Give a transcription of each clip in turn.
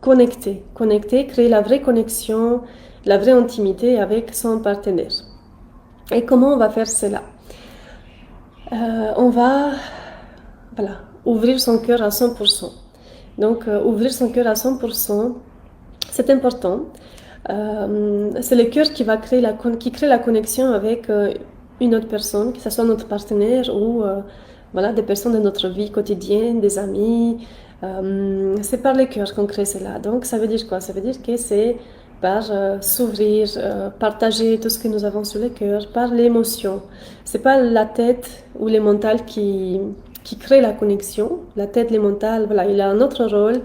connecter, créer la vraie connexion, la vraie intimité avec son partenaire. Et comment on va faire cela? On va ouvrir son cœur à 100%. Donc, ouvrir son cœur à 100%, c'est important. C'est le cœur qui crée la connexion avec une autre personne, que ce soit notre partenaire ou des personnes de notre vie quotidienne, des amis. C'est par le cœur qu'on crée cela. Donc, ça veut dire quoi? Ça veut dire que c'est par s'ouvrir, partager tout ce que nous avons sur le cœur, par l'émotion. C'est pas la tête ou les mentales qui crée la connexion. La tête, les mentales, il a un autre rôle.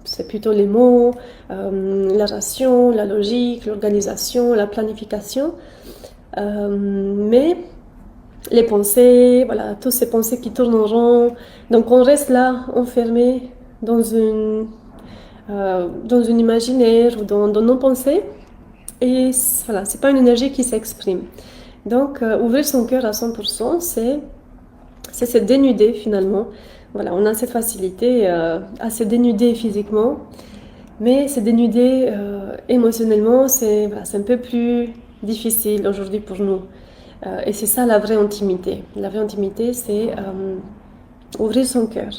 C'est plutôt les mots, la ration, la logique, l'organisation, la planification. Mais les pensées, toutes ces pensées qui tournent en rond. Donc on reste là, enfermé dans une imaginaire ou dans nos pensées. Et c'est pas une énergie qui s'exprime. Donc ouvrir son cœur à 100%, c'est se dénuder finalement. On a cette facilité à se dénuder physiquement, mais se dénuder émotionnellement, c'est un peu plus difficile aujourd'hui pour nous. Et c'est ça la vraie intimité. La vraie intimité, c'est ouvrir son cœur.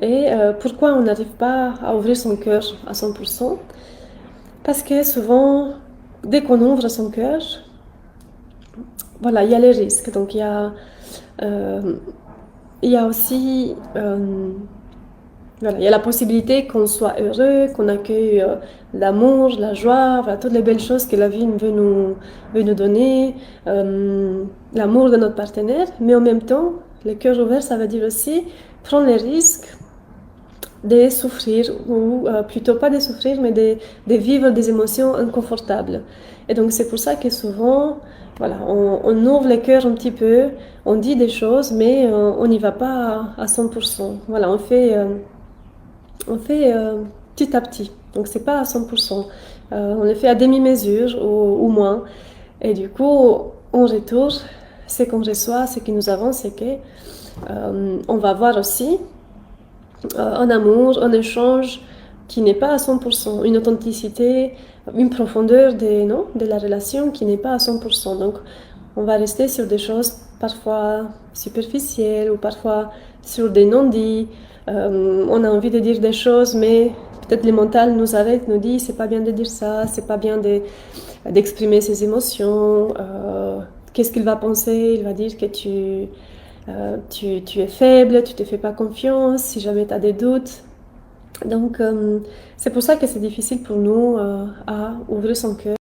Et pourquoi on n'arrive pas à ouvrir son cœur à 100%? Parce que souvent, dès qu'on ouvre son cœur, il y a les risques. Donc il y a aussi il y a la possibilité qu'on soit heureux, qu'on accueille l'amour, la joie, toutes les belles choses que la vie veut nous donner, l'amour de notre partenaire. Mais en même temps, le cœur ouvert, ça veut dire aussi prendre les risques de souffrir, ou plutôt pas de souffrir, mais de vivre des émotions inconfortables. Et donc c'est pour ça que souvent, on ouvre le cœur un petit peu, on dit des choses, mais on n'y va pas à 100%. On fait petit à petit, donc c'est pas à 100%. On le fait à demi-mesure ou moins. Et du coup, en retour, ce qu'on reçoit, ce que nous avons, c'est que on va voir aussi un amour, un échange qui n'est pas à 100%, une authenticité, une profondeur de la relation qui n'est pas à 100%. Donc, on va rester sur des choses parfois superficielles ou parfois sur des non-dits. On a envie de dire des choses, mais peut-être le mental nous arrête, nous dit c'est pas bien de dire ça, c'est pas bien d'exprimer ses émotions. Qu'est-ce qu'il va penser? Il va dire que tu es faible, tu te fais pas confiance, si jamais tu as des doutes. Donc c'est pour ça que c'est difficile pour nous à ouvrir son cœur.